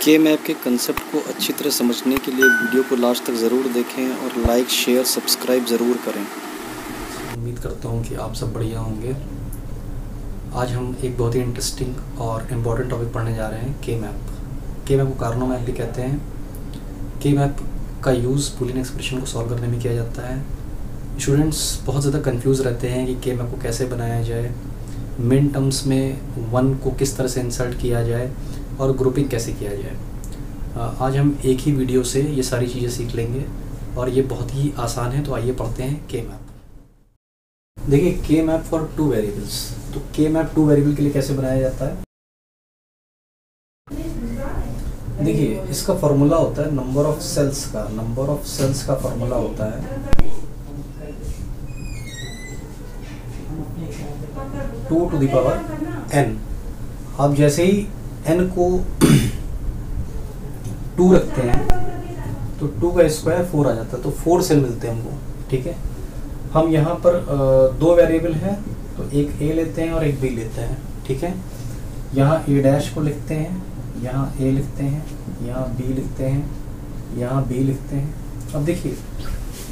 के मैप के कंसेप्ट को अच्छी तरह समझने के लिए वीडियो को लास्ट तक ज़रूर देखें और लाइक शेयर सब्सक्राइब ज़रूर करें। उम्मीद करता हूँ कि आप सब बढ़िया होंगे। आज हम एक बहुत ही इंटरेस्टिंग और इम्पॉर्टेंट टॉपिक पढ़ने जा रहे हैं, के मैप। के मैप को कार्नो मैप भी कहते हैं। के मैप का यूज़ बूलियन एक्सप्रेशन को सॉल्व करने में किया जाता है। स्टूडेंट्स बहुत ज़्यादा कंफ्यूज रहते हैं कि के मैप को कैसे बनाया जाए, मिन टर्म्स में वन को किस तरह से इंसर्ट किया जाए और ग्रुपिंग कैसे किया जाए। आज हम एक ही वीडियो से ये सारी चीज़ें सीख लेंगे और ये बहुत ही आसान है। तो आइए पढ़ते हैं के मैप। देखिए, के मैप फॉर टू वेरिएबल्स। तो के मैप टू वेरिएबल के लिए कैसे बनाया जाता है? देखिए, इसका फॉर्मूला होता है नंबर ऑफ सेल्स का। नंबर ऑफ सेल्स का फॉर्मूला होता है 2 to the power n। आप जैसे ही n को 2 रखते हैं तो 2 का स्क्वायर 4 आ जाता है, तो 4 सेल मिलते हैं हमको। ठीक है, हम यहाँ पर दो वेरिएबल हैं, तो एक a लेते हैं और एक b लेते हैं। ठीक है, यहाँ a डैश को लिखते हैं, यहाँ a लिखते हैं, यहाँ b लिखते हैं, यहाँ b लिखते हैं। अब देखिए,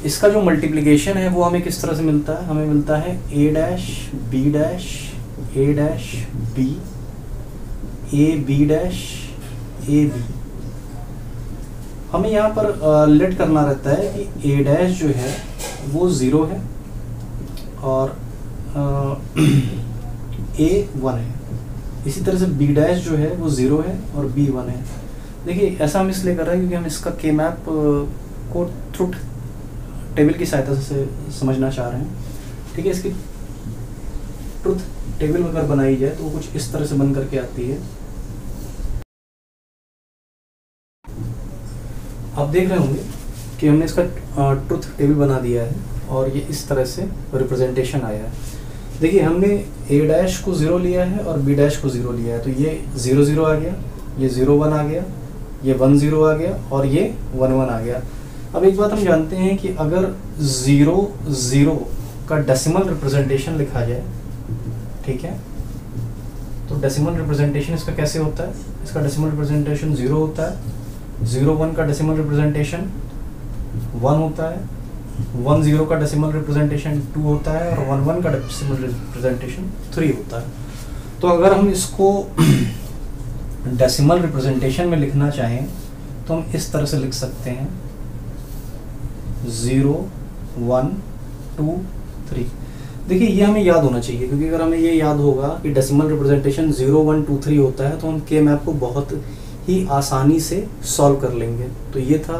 इसका जो मल्टीप्लिकेशन है वो हमें किस तरह से मिलता है? हमें मिलता है a dash b dash a dash b a b dash a b। हमें यहाँ पर लेट करना रहता है कि a डैश जो है वो 0 है और a 1 है। इसी तरह से b डैश जो है वो 0 है और b 1 है। देखिए, ऐसा हम इसलिए कर रहे हैं क्योंकि हम इसका के मैप को ट्रुथ टेबल की सहायता से समझना चाह रहे हैं। ठीक है, इसकी ट्रुथ टेबल अगर बनाई जाए तो वो कुछ इस तरह से बन करके आती है। आप देख रहे होंगे कि हमने इसका ट्रुथ टेबल बना दिया है और ये इस तरह से रिप्रेजेंटेशन आया है। देखिए, हमने a डैश को 0 लिया है और b डैश को 0 लिया है, तो ये 0 0 आ गया, ये 0 1 आ गया, ये 1 0 आ गया और ये 1 1 आ गया। अब एक बात हम जानते हैं कि अगर 0 0 का डेसिमल रिप्रेजेंटेशन लिखा जाए, ठीक है, तो डेसिमल रिप्रेजेंटेशन इसका कैसे होता है? इसका डेसिमल रिप्रेजेंटेशन 0 होता है, 0 1 का डेसिमल रिप्रेजेंटेशन 1 होता है, 1 0 का डेसिमल रिप्रेजेंटेशन 2 होता है और 1 1 का डेसिमल रिप्रेजेंटेशन 3 होता है। तो अगर हम इसको डेसिमल रिप्रेजेंटेशन में लिखना चाहें तो हम इस तरह से लिख सकते हैं 0 1 2 3। देखिए, ये हमें याद होना चाहिए, क्योंकि अगर हमें ये याद होगा कि डेसिमल रिप्रेजेंटेशन 0 1 2 3 होता है तो हम के मैप को बहुत ही आसानी से सॉल्व कर लेंगे। तो ये था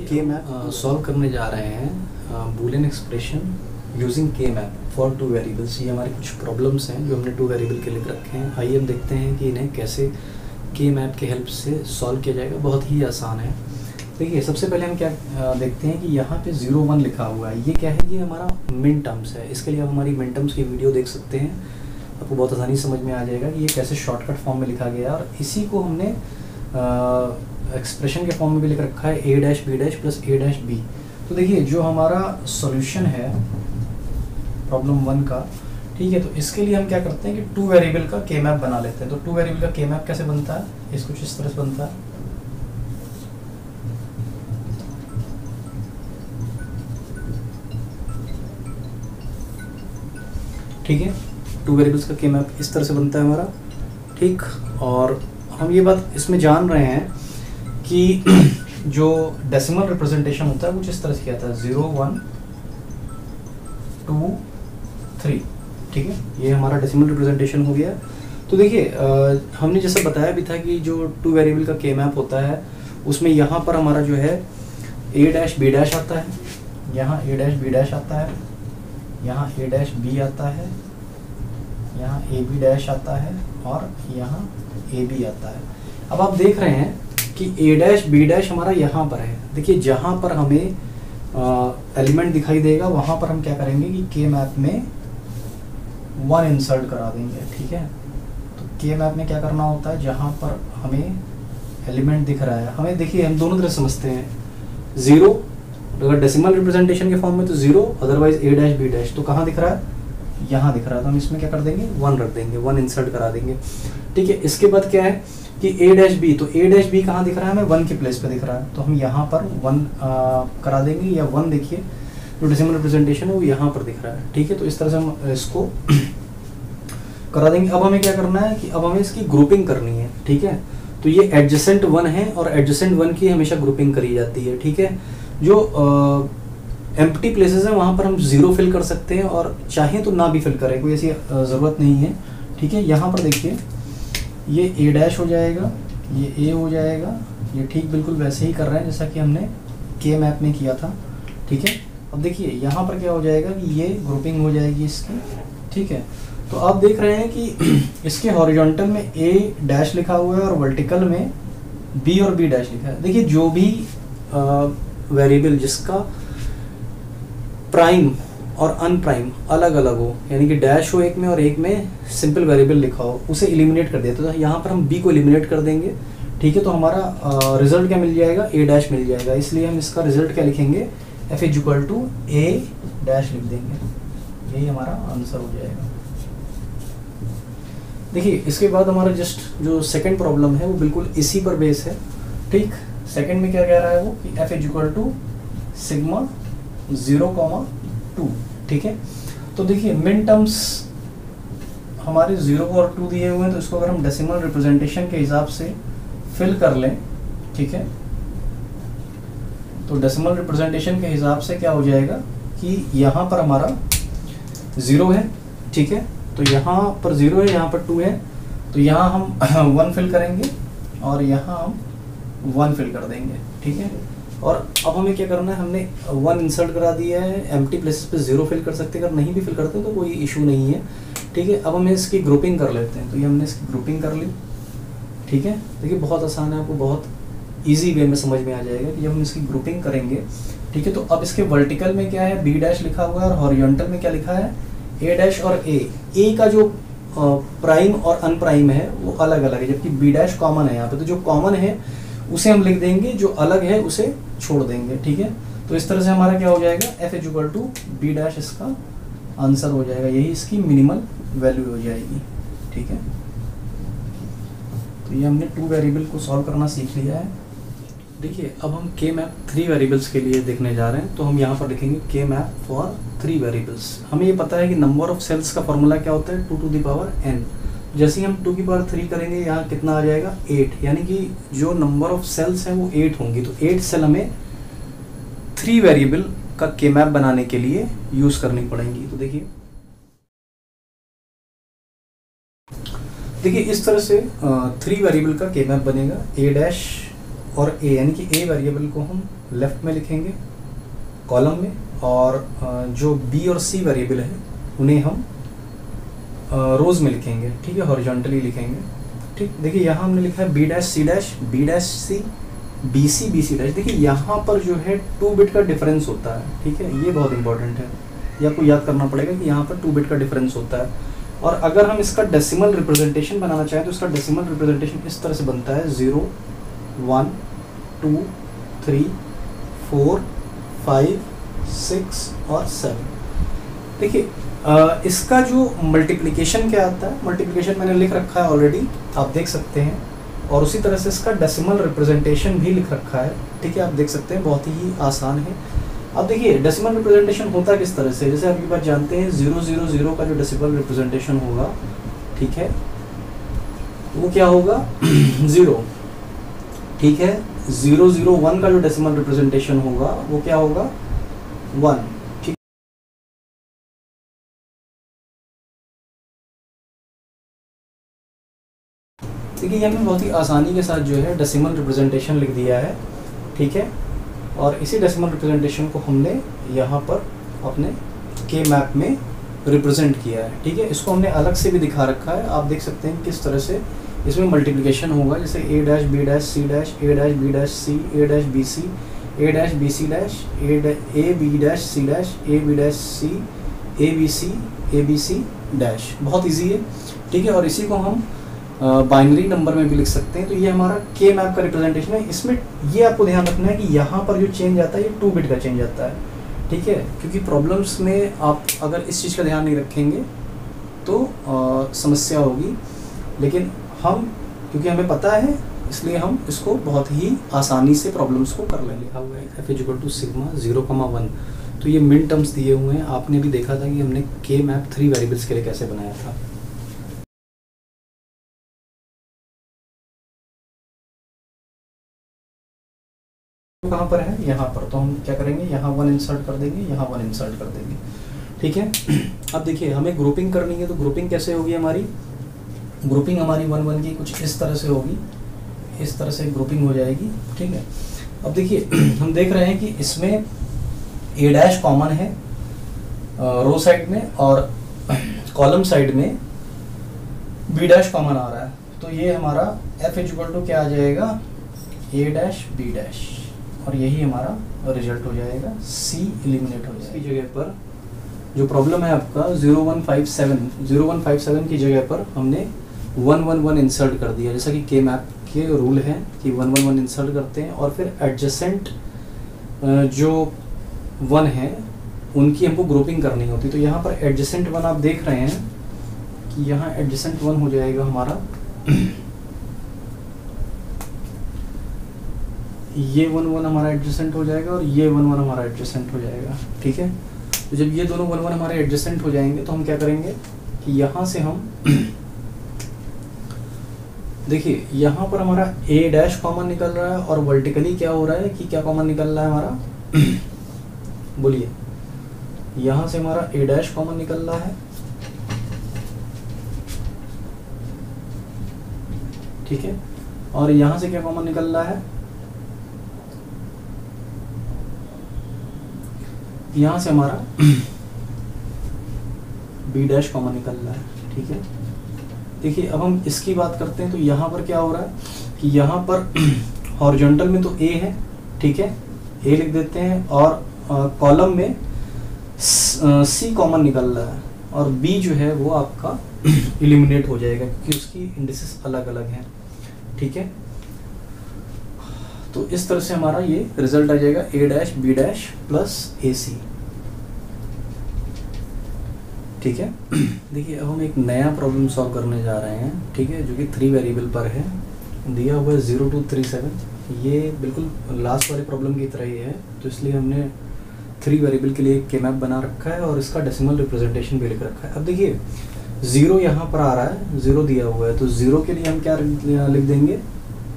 के मैप। सॉल्व करने जा रहे हैं बूलियन एक्सप्रेशन यूजिंग के मैप फॉर टू वेरिएबल्स। ये हमारे कुछ प्रॉब्लम्स हैं जो हमने टू वेरिएबल के लिए रखे हैं। आइए हम देखते हैं कि इन्हें कैसे के मैप के हेल्प से सॉल्व किया जाएगा। बहुत ही आसान है। देखिए, सबसे पहले हम क्या देखते हैं कि यहाँ पे 0 1 लिखा हुआ है। ये क्या है? ये हमारा मिन टर्म्स है। इसके लिए आप हमारी मिन टर्म्स की वीडियो देख सकते हैं, आपको बहुत आसानी समझ में आ जाएगा कि ये कैसे शॉर्टकट फॉर्म में लिखा गया है। और इसी को हमने एक्सप्रेशन के फॉर्म में भी लिख रखा है, a dash b dash plus a dash b। तो देखिए, जो हमारा सॉल्यूशन है प्रॉब्लम 1 का, ठीक है, तो इसके लिए हम क्या करते हैं कि टू वेरिएबल का के मैप बना लेते हैं। तो टू वेरिएबल का के मैप कैसे बनता है? इस कुछ इस तरह से बनता है। ठीक है, टू वेरिएबल्स का के मैप इस तरह से बनता है हमारा। ठीक, और हम ये बात इसमें जान रहे हैं कि जो डेसिमल रिप्रेजेंटेशन होता है वो इस तरह से किया था 0 1 2 3। ठीक है, ये हमारा डेसिमल रिप्रेजेंटेशन हो गया। तो देखिए, हमने जैसा बताया भी था कि जो टू वेरिएबल का के मैप होता है उसमें यहाँ पर हमारा जो है a डैश b डैश आता है, यहाँ a डैश b डैश आता है, यहाँ a डैश b आता है, यहाँ a b डैश आता है और यहाँ a b आता है। अब आप देख रहे हैं कि a डैश b डैश हमारा यहाँ पर है। देखिए, जहाँ पर हमें एलिमेंट दिखाई देगा वहाँ पर हम क्या करेंगे कि के मैप में 1 इंसर्ट करा देंगे। ठीक है, तो के मैप में क्या करना होता है? जहाँ पर हमें एलिमेंट दिख रहा है, हमें देखिए, हम दोनों तरह समझते हैं। 0 अगर डेसिमल रिप्रेजेंटेशन के फॉर्म में तो 0, otherwise a dash b dash. तो कहाँ दिख रहा है? यहाँ दिख रहा है। तो हम इसमें क्या कर देंगे? 1 रख देंगे, 1 इंसर्ट करा देंगे। ठीक है, इसके बाद क्या है कि कि A-B, तो A-B कहाँ दिख रहा है हमें, 1 के प्लेस पे दिख रहा है, तो हम यहाँ पर 1 करा देंगे, या 1 देखिए जो डेसिमल रिप्रेजेंटेशन है वो यहाँ पर दिख रहा है, ठीक है। तो इस तरह से हम इसको करा देंगे। अब हमें क्या करना है कि अब हमें इसकी ग्रुपिंग करनी है, ठीक है। तो ये एडजेसेंट 1 है और एडजेसेंट 1 की हमेशा ग्रुपिंग करी जाती है, ठीक है। जो एम्प्टी प्लेसेस हैं वहाँ पर हम 0 फिल कर सकते हैं, और चाहें तो ना भी फिल करें, कोई ऐसी ज़रूरत नहीं है, ठीक है। यहाँ पर देखिए ये A' हो जाएगा, ये A हो जाएगा, ये ठीक बिल्कुल वैसे ही कर रहे हैं जैसा कि हमने के मैप में किया था, ठीक है। अब देखिए यहाँ पर क्या हो जाएगा कि ये ग्रुपिंग हो जाएगी इसकी, ठीक है। तो आप देख रहे हैं कि इसके हॉरिजॉन्टल में A' लिखा हुआ है और वर्टिकल में B और B' लिखा है। देखिए जो भी वेरिएबल जिसका प्राइम और अनप्राइम अलग अलग हो, यानी कि डैश हो एक में और एक में सिंपल वेरिएबल लिखा हो, उसे एलिमिनेट कर देते हैं। तो यहाँ पर हम B को एलिमिनेट कर देंगे, ठीक है। तो हमारा रिजल्ट क्या मिल जाएगा, A' मिल जाएगा। इसलिए हम इसका रिजल्ट क्या लिखेंगे, f = A' लिख देंगे, यही हमारा आंसर हो जाएगा। देखिए इसके बाद हमारा जस्ट जो सेकंड प्रॉब्लम है वो बिल्कुल इसी पर बेस है, ठीक। सेकंड में क्या कह रहा है वो कि f = सिग्मा 0,2, ठीक है। तो देखिए मिन टर्म्स हमारे 0 और 2 दिए हुए हैं, तो इसको अगर हम डेसिमल रिप्रेजेंटेशन के हिसाब से फिल कर लें, ठीक है, तो डेसिमल रिप्रेजेंटेशन के हिसाब से क्या हो जाएगा कि यहाँ पर हमारा 0 है, ठीक है। तो यहाँ पर 0 है, यहाँ पर 2 है, तो यहाँ हम 1 फिल करेंगे और यहाँ हम 1 फिल कर देंगे, ठीक है। और अब हमें क्या करना है, हमने 1 इंसर्ट करा दिया है, एम्प्टी प्लेसेस पे 0 फिल कर सकते हैं, अगर नहीं भी फिल करते तो कोई इशू नहीं है, ठीक है। अब हमें इसकी ग्रुपिंग कर लेते हैं, तो ये हमने इसकी ग्रुपिंग कर ली, ठीक है। देखिए बहुत आसान है, आपको बहुत ईजी वे में समझ में आ जाएगा कि जब हम इसकी ग्रुपिंग करेंगे, ठीक है। तो अब इसके वर्टिकल में क्या है, B' लिखा हुआ है और हॉरिजॉन्टल में क्या लिखा है, A' और A का जो प्राइम और अनप्राइम है वो अलग अलग है, जबकि B' कॉमन है यहाँ पे। तो जो कॉमन है उसे हम लिख देंगे, जो अलग है उसे छोड़ देंगे, ठीक है। तो इस तरह से हमारा क्या हो जाएगा, f = B' इसका आंसर हो जाएगा, यही इसकी मिनिमल वैल्यू हो जाएगी, ठीक है। तो ये हमने 2 वेरिएबल को सॉल्व करना सीख लिया है। देखिए अब हम के मैप 3 वेरिएबल्स के लिए देखने जा रहे हैं, तो हम यहाँ पर लिखेंगे के मैप फॉर 3 वेरिएबल्स। हमें ये पता है कि नंबर ऑफ सेल्स का फॉर्मूला क्या होता है, 2 to the power n। जैसे ही हम 2 की पावर 3 करेंगे, यहाँ कितना आ जाएगा, 8, यानी कि जो नंबर ऑफ सेल्स हैं वो 8 होंगी। तो 8 सेल हमें 3 वेरिएबल का के मैप बनाने के लिए यूज करनी पड़ेंगी। तो देखिए इस तरह से 3 वेरिएबल का के मैप बनेगा, A' और A, यानी कि A वेरिएबल को हम लेफ्ट में लिखेंगे कॉलम में, और जो B और C वेरिएबल है उन्हें हम रोज में लिखेंगे, ठीक है, हॉरिजॉन्टली लिखेंगे, ठीक। देखिए यहाँ हमने लिखा है B' C', B', C, BC'। देखिए यहाँ पर जो है 2 बिट का डिफरेंस होता है, ठीक है, ये बहुत इंपॉर्टेंट है, ये आपको याद करना पड़ेगा कि यहाँ पर 2 बिट का डिफरेंस होता है। और अगर हम इसका डेसिमल रिप्रेजेंटेशन बनाना चाहें तो इसका डेसिमल रिप्रेजेंटेशन इस तरह से बनता है, 0, 1, 2, 3, 4, 5, 6 और 7। देखिए इसका जो मल्टीप्लिकेशन क्या आता है, मल्टीप्लिकेशन मैंने लिख रखा है ऑलरेडी, आप देख सकते हैं, और उसी तरह से इसका डेसिमल रिप्रेजेंटेशन भी लिख रखा है, ठीक है, आप देख सकते हैं, बहुत ही आसान है। अब देखिए डेसिमल रिप्रेजेंटेशन होता किस तरह से, जैसे आप ये बात जानते हैं 000 का जो डेसिमल रिप्रेजेंटेशन होगा, ठीक है, वो क्या होगा 0, ठीक है। 001 का जो डेसिमल रिप्रेजेंटेशन होगा वो क्या होगा 1, ठीक। देखिए ये हमने बहुत ही आसानी के साथ जो है डेसिमल रिप्रेजेंटेशन लिख दिया है, ठीक है। और इसी डेसिमल रिप्रेजेंटेशन को हमने यहाँ पर अपने के मैप में रिप्रेजेंट किया है, ठीक है। इसको हमने अलग से भी दिखा रखा है, आप देख सकते हैं किस तरह से इसमें मल्टीप्लिकेशन होगा, जैसे A', B', C', A', B', C, A', BC, A', BC', A', C, ABC, ABC dash, बहुत इजी है, ठीक है। और इसी को हम बाइनरी नंबर में भी लिख सकते हैं। तो ये हमारा के मैप का रिप्रेजेंटेशन है। इसमें ये आपको ध्यान रखना है कि यहाँ पर जो चेंज आता है ये 2 बिट का चेंज आता है, ठीक है, क्योंकि प्रॉब्लम्स में आप अगर इस चीज़ का ध्यान नहीं रखेंगे तो समस्या होगी। लेकिन हम क्योंकि हमें पता है, इसलिए हम इसको बहुत ही आसानी से प्रॉब्लम्स को कर लेंगे। लिखा हुआ है f = सिग्मा 0,1। तो ये मिन टर्म्स दिए हुए हैं। आपने भी देखा था कि हमने के मैप 3 वेरिएबल्स के लिए कैसे बनाया था। तो कहाँ पर है, यहाँ पर। तो हम क्या करेंगे, यहाँ 1 इंसर्ट कर देंगे, यहाँ 1 इंसर्ट कर देंगे, ठीक है। अब देखिए हमें ग्रुपिंग करनी है, तो ग्रुपिंग कैसे होगी हमारी, ग्रुपिंग हमारी 1 1 की कुछ इस तरह से होगी, इस तरह से ग्रुपिंग हो जाएगी, ठीक है। अब देखिए हम देख रहे हैं कि इसमें A' कॉमन है रो साइड में, और कॉलम साइड में B' कॉमन आ रहा है। तो ये हमारा f = क्या आ जाएगा, A' B', और यही हमारा रिजल्ट हो जाएगा, C एलिमिनेट हो जाएगा। इसकी जगह पर जो प्रॉब्लम है आपका 0157 की जगह पर हमने 111 इंसर्ट कर दिया, जैसा कि के मैप के रूल है कि 111 इंसर्ट करते हैं, और फिर एडजेसेंट जो 1 है उनकी हमको ग्रुपिंग करनी होती है। तो यहाँ पर एडजेसेंट 1 आप देख रहे हैं कि यहाँ एडजेसेंट 1 हो जाएगा हमारा ये 1 1 हमारा एडजेसेंट हो जाएगा, और ये 1 1 हमारा एडजेसेंट हो जाएगा, ठीक है। तो जब ये दोनों 1 1 हमारे एडजेसेंट हो जाएंगे तो हम क्या करेंगे कि यहाँ से हम देखिए यहाँ पर हमारा A' कॉमन निकल रहा है, और वर्टिकली क्या हो रहा है कि क्या कॉमन निकल रहा है हमारा बोलिए, यहाँ से हमारा A' कॉमन निकल रहा है, ठीक है। और यहाँ से क्या कॉमन निकल रहा है, यहाँ से हमारा B' कॉमन निकल रहा है, ठीक है। देखिए अब हम इसकी बात करते हैं, तो यहाँ पर क्या हो रहा है कि यहाँ पर हॉरिजॉन्टल में तो A है, ठीक है, A लिख देते हैं, और कॉलम में C कॉमन निकल रहा है, और B जो है वो आपका एलिमिनेट हो जाएगा क्योंकि उसकी इंडिसेस अलग अलग हैं, ठीक है। तो इस तरह से हमारा ये रिजल्ट आ जाएगा A' B' प्लस AC, ठीक है। देखिए अब हम एक नया प्रॉब्लम सॉल्व करने जा रहे हैं, ठीक है, जो कि 3 वेरिएबल पर है, दिया हुआ है 0237। ये बिल्कुल लास्ट वाले प्रॉब्लम की तरह ही है, तो इसलिए हमने 3 वेरिएबल के लिए के मैप बना रखा है, और इसका डेसिमल रिप्रेजेंटेशन भी लिख रखा है। अब देखिए 0 यहाँ पर आ रहा है, 0 दिया हुआ है, तो 0 के लिए हम क्या लिख देंगे,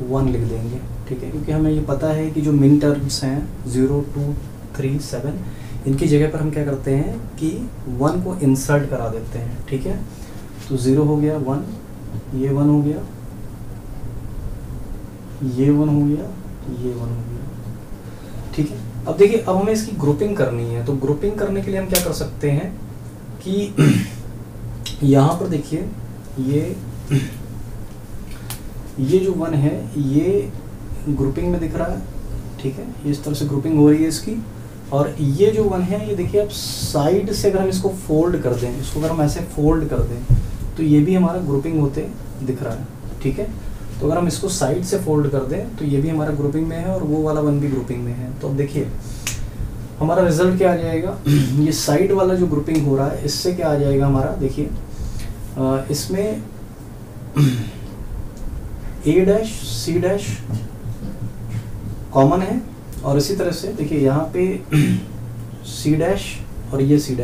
1 लिख देंगे, ठीक है, क्योंकि हमें ये पता है कि जो मिन टर्म्स हैं 0 2 3 7, इनकी जगह पर हम क्या करते हैं कि 1 को इंसर्ट करा देते हैं, ठीक है। तो 0 हो गया 1, ये 1 हो गया, ये 1 हो गया, ये 1 हो गया, ठीक है। अब देखिए अब हमें इसकी ग्रुपिंग करनी है, तो ग्रुपिंग करने के लिए हम क्या कर सकते हैं कि यहाँ पर देखिए ये जो 1 है ये ग्रुपिंग में दिख रहा है, ठीक है, ये इस तरह से ग्रुपिंग हो रही है इसकी। और ये जो 1 है ये देखिए आप साइड से अगर हम इसको फोल्ड कर दें, इसको अगर हम ऐसे फोल्ड कर दें तो ये भी हमारा ग्रुपिंग होते दिख रहा है, ठीक है। तो अगर हम इसको साइड से फोल्ड कर दें तो ये भी हमारा ग्रुपिंग में है, और वो वाला 1 भी ग्रुपिंग में है। तो अब देखिए हमारा रिजल्ट क्या आ जाएगा ये साइड वाला जो ग्रुपिंग हो रहा है इससे क्या आ जाएगा हमारा, देखिए इसमें A' C' कॉमन है, और इसी तरह से देखिए यहाँ पे C' और ये C'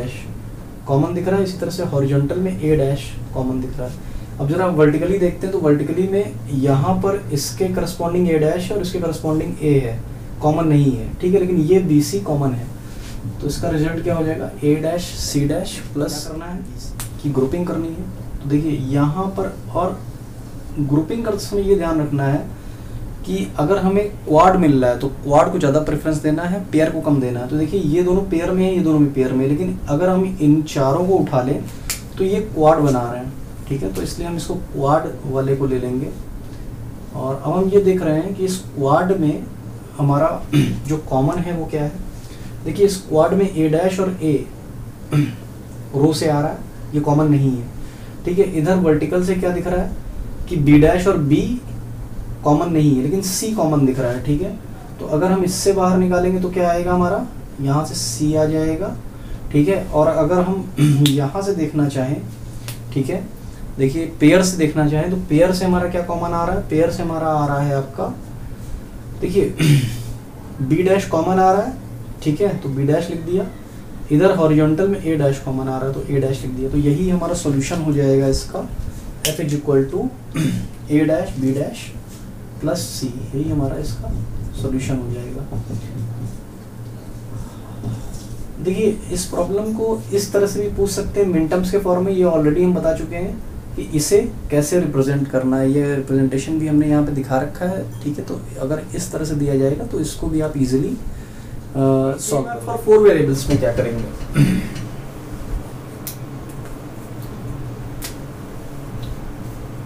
कॉमन दिख रहा है, इसी तरह से हॉरिजॉन्टल में A' कॉमन दिख रहा है। अब जरा वर्टिकली देखते हैं, तो वर्टिकली में यहाँ पर इसके करस्पॉन्डिंग A' और इसके करस्पॉन्डिंग A है, कॉमन नहीं है, ठीक है, लेकिन ये BC कॉमन है। तो इसका रिजल्ट क्या हो जाएगा, A' C' प्लस करना है कि ग्रुपिंग करनी है। तो देखिए यहाँ पर, और ग्रुपिंग करते समय ये ध्यान रखना है कि अगर हमें क्वाड मिल रहा है तो क्वाड को ज़्यादा प्रेफरेंस देना है, पेयर को कम देना है। तो देखिए ये दोनों पेयर में है, ये दोनों भी पेयर में है, लेकिन अगर हम इन चारों को उठा लें तो ये क्वाड बना रहे हैं, ठीक है। तो इसलिए हम इसको क्वाड वाले को ले लेंगे। और अब हम ये देख रहे हैं कि इस क्वाड में हमारा जो कॉमन है वो क्या है, देखिए इस क्वाड में A' और A रो से आ रहा है, ये कॉमन नहीं है, ठीक है। इधर वर्टिकल से क्या दिख रहा है कि B' और B कॉमन नहीं है, लेकिन C कॉमन दिख रहा है, ठीक है। तो अगर हम इससे बाहर निकालेंगे तो क्या आएगा हमारा, यहाँ से C आ जाएगा, ठीक है। और अगर हम यहाँ से देखना चाहें, ठीक है, देखिए पेयर से देखना चाहें तो पेयर से हमारा क्या कॉमन आ रहा है, पेयर से हमारा आ रहा है आपका, देखिए बी डैश कॉमन आ रहा है, ठीक है, तो बी डैश लिख दिया। इधर हॉरिजॉन्टल में ए डैश कॉमन आ रहा है तो ए डैश लिख दिया। तो यही हमारा सॉल्यूशन हो जाएगा इसका, F is equal to A dash B dash plus C, यही हमारा इसका सॉल्यूशन हो जाएगा। देखिए इस प्रॉब्लम को इस तरह से भी पूछ सकते हैं मिन टर्म्स के फॉर्म में, ये ऑलरेडी हम बता चुके हैं कि इसे कैसे रिप्रेजेंट करना है, ये रिप्रेजेंटेशन भी हमने यहाँ पे दिखा रखा है, ठीक है। तो अगर इस तरह से दिया जाएगा तो इसको भी आप इजीली सॉल्व कर फॉर 4 वेरिएबल्स में क्या करेंगे।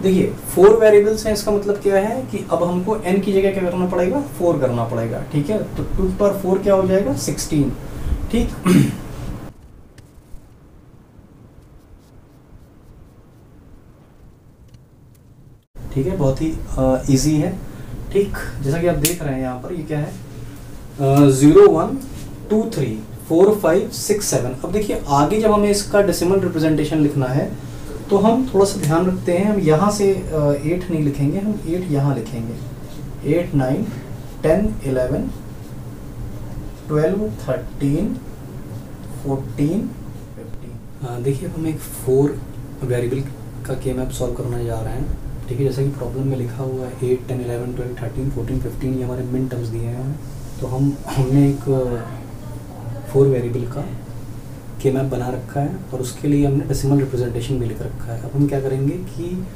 देखिए 4 वेरिएबल्स हैं, इसका मतलब क्या है कि अब हमको n की जगह क्या करना पड़ेगा, 4 करना पड़ेगा, ठीक है। तो 2 पर 4 क्या हो जाएगा, 16, ठीक। ठीक है, बहुत ही इजी है, ठीक। जैसा कि आप देख रहे हैं यहाँ पर ये क्या है, 0 1 2 3 4 5 6 7। अब देखिए आगे जब हमें इसका डेसिमल रिप्रेजेंटेशन लिखना है तो हम थोड़ा सा ध्यान रखते हैं, हम यहाँ से 8 नहीं लिखेंगे, हम 8 यहाँ लिखेंगे, 8 9 10 11 12 13 14 15। देखिए हम एक 4 वेरिएबल का के मैप सॉल्व करने जा रहे हैं, ठीक है। जैसा कि प्रॉब्लम में लिखा हुआ है 8 10 11 12 13 14 15 ये हमारे मिन टर्म्स दिए हैं। तो हमने एक 4 वेरिएबल का के मैप बना रखा है और उसके लिए हमने डेसिमल रिप्रेजेंटेशन भी लिख रखा है। अब हम क्या करेंगे कि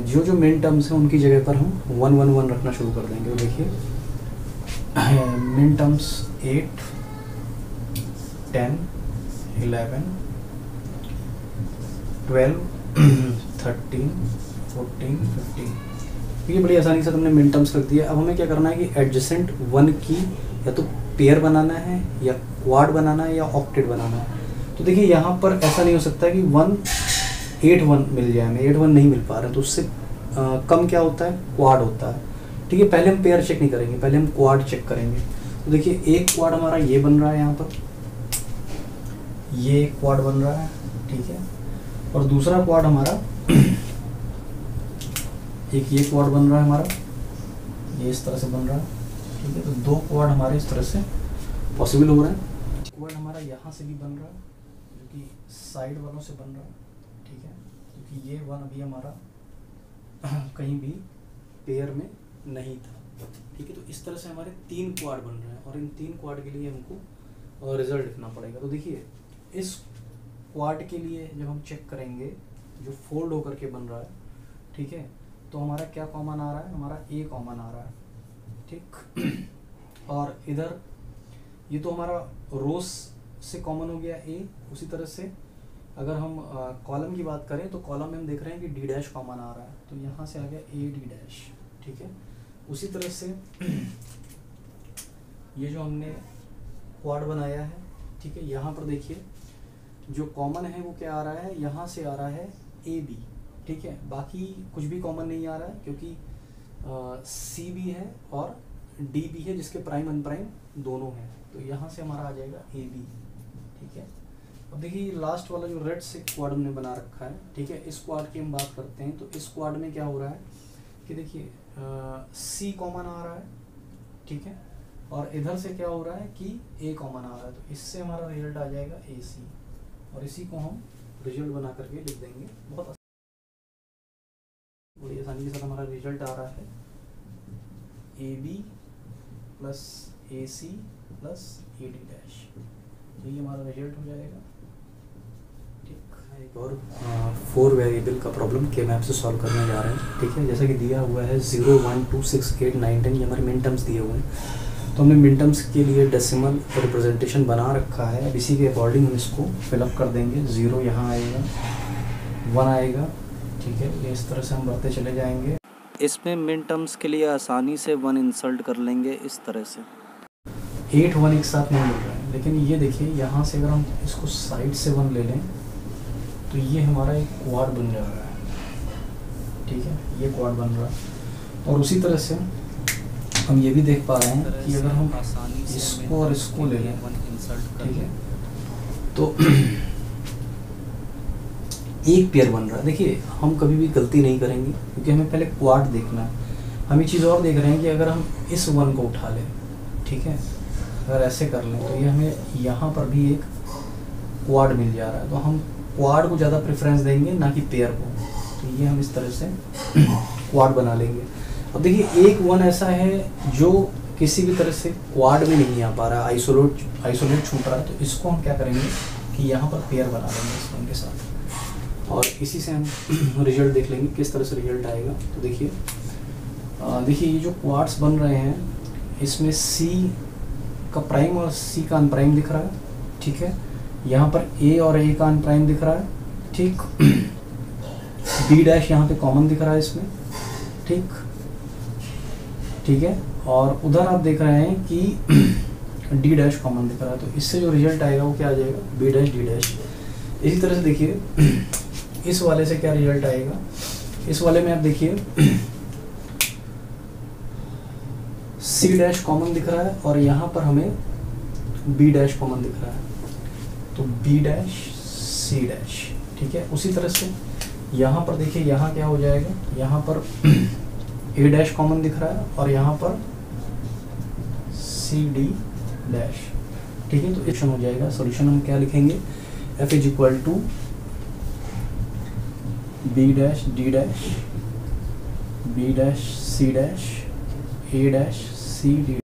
जो जो मिन टर्म्स हैं उनकी जगह पर हम 1 1 1 रखना शुरू कर देंगे। तो देखिए मिन टर्म्स 8 10 11 12 13 14 15, ये बड़ी आसानी से तुमने मिन टर्म्स रख दिया। अब हमें क्या करना है कि एडजेसेंट 1 की या तो पेयर बनाना है या क्वाड बनाना है या ऑक्टेट बनाना है। तो देखिए यहाँ पर ऐसा नहीं हो सकता कि 1 8 1 मिल जाए, हमें 8 1 नहीं मिल पा रहा है, तो उससे कम क्या होता है, क्वाड होता है, ठीक है। पहले हम पेयर चेक नहीं करेंगे, पहले हम क्वाड चेक करेंगे। तो देखिए एक क्वाड हमारा ये बन रहा है, यहाँ पर ये क्वाड बन रहा है, ठीक है। और दूसरा क्वाड हमारा एक ये क्वाड बन रहा है हमारा, ये इस तरह से बन रहा है, ठीक है। तो 2 क्वाड हमारे इस तरह से पॉसिबल हो रहा है। क्वाड हमारा यहाँ से भी बन रहा है जो कि साइड वालों से बन रहा है, ठीक है, क्योंकि ये 1 अभी हमारा कहीं भी पेयर में नहीं था, ठीक है। तो इस तरह से हमारे 3 क्वाड बन रहे हैं और इन 3 क्वाड के लिए हमको रिजल्ट लिखना पड़ेगा। तो देखिए इस क्वाड के लिए जब हम चेक करेंगे जो फोल्ड होकर के बन रहा है, ठीक है, तो हमारा क्या कॉमन आ रहा है, हमारा ए कॉमन आ रहा है, ठीक। और इधर ये तो हमारा रोस से कॉमन हो गया ए। उसी तरह से अगर हम कॉलम की बात करें तो कॉलम में हम देख रहे हैं कि डी डैश कॉमन आ रहा है, तो यहाँ से आ गया ए डी डैश, ठीक है। उसी तरह से ये जो हमने क्वाड बनाया है, ठीक है, यहाँ पर देखिए जो कॉमन है वो क्या आ रहा है, यहाँ से आ रहा है ए बी, ठीक है। बाकी कुछ भी कॉमन नहीं आ रहा है क्योंकि सी भी है और डी भी है जिसके प्राइम अनप्राइम दोनों हैं, तो यहाँ से हमारा आ जाएगा ए बी, ठीक है। अब देखिए लास्ट वाला जो रेड से क्वाड हमने बना रखा है, ठीक है, इस क्वाड की हम बात करते हैं। तो इस क्वाड में क्या हो रहा है कि देखिए सी कॉमन आ रहा है, ठीक है, और इधर से क्या हो रहा है कि ए कॉमन आ रहा है, तो इससे हमारा रिजल्ट आ जाएगा ए सी, और इसी को हम रिजल्ट बना करके लिख देंगे। बहुत बड़ी आसानी के साथ हमारा रिजल्ट आ रहा है A B plus A C plus A D dash, तो ये हमारा रिजल्ट हो जाएगा, ठीक। एक और 4 वेरिएबल का प्रॉब्लम के मैप से सॉल्व करने जा रहे हैं, ठीक है। जैसा कि दिया हुआ है 0 1 2 6 8 9 10 ये हमारे मिन टर्म्स दिए हुए हैं। तो हमने मिन टर्म्स के लिए डेसिमल रिप्रेजेंटेशन बना रखा है। अब इसी के अकॉर्डिंग हम इसको फिलअप कर देंगे। 0 यहाँ आएगा, 1 आएगा, ठीक है, ये इस तरह से हम बढ़ते चले जाएंगे। इसमें मिन टर्म्स के लिए आसानी से 1 इंसल्ट कर लेंगे इस तरह से। 8 1 एक साथ नहीं मिल रहा है, लेकिन ये देखिए यहाँ से अगर हम इसको साइड से 1 ले लें तो ये हमारा एक क्वाड बन जा रहा है, ठीक है, ये क्वाड बन रहा है। और उसी तरह से हम ये भी देख पा रहे हैं कि अगर हम इसको और इसको ले लें, ठीक है, तो एक पेयर बन रहा है। देखिए हम कभी भी गलती नहीं करेंगे क्योंकि हमें पहले क्वाड देखना है। हम ये चीज़ और देख रहे हैं कि अगर हम इस 1 को उठा लें, ठीक है, अगर ऐसे कर लें तो ये हमें यहाँ पर भी एक क्वाड मिल जा रहा है, तो हम क्वाड को ज़्यादा प्रेफरेंस देंगे ना कि पेयर को। तो ये हम इस तरह से क्वाड बना लेंगे। अब देखिए एक 1 ऐसा है जो किसी भी तरह से क्वाड में नहीं आ पा रहा है, आइसोलेट छूट रहा है, तो इसको हम क्या करेंगे कि यहाँ पर पेयर बना लेंगे इस 1 के साथ, और इसी से हम रिजल्ट देख लेंगे किस तरह से रिजल्ट आएगा। तो देखिए ये जो क्वाड्स बन रहे हैं इसमें C का प्राइम और C का अनप्राइम दिख रहा है, ठीक है, यहाँ पर A और A का अनप्राइम दिख रहा है, ठीक, B डैश यहाँ पे कॉमन दिख रहा है इसमें, ठीक है, और उधर आप देख रहे हैं कि D डैश कॉमन दिख रहा है। तो इससे जो रिजल्ट आएगा वो क्या आ जाएगा, B डैश D डैश। इसी तरह से देखिए इस वाले से क्या रिजल्ट आएगा, इस वाले में आप देखिए C डैश कॉमन दिख रहा है और यहाँ पर हमें B डैश कॉमन दिख रहा है, तो B डैश C डैश, ठीक है। उसी तरह से यहाँ पर देखिए यहाँ क्या हो जाएगा, यहाँ पर A डैश कॉमन दिख रहा है और यहाँ पर C D डैश, ठीक है। तो इक्वेशन हो जाएगा, सॉल्यूशन हम क्या लिखेंगे, F is equal to B dash D dash, B dash C dash, A dash C D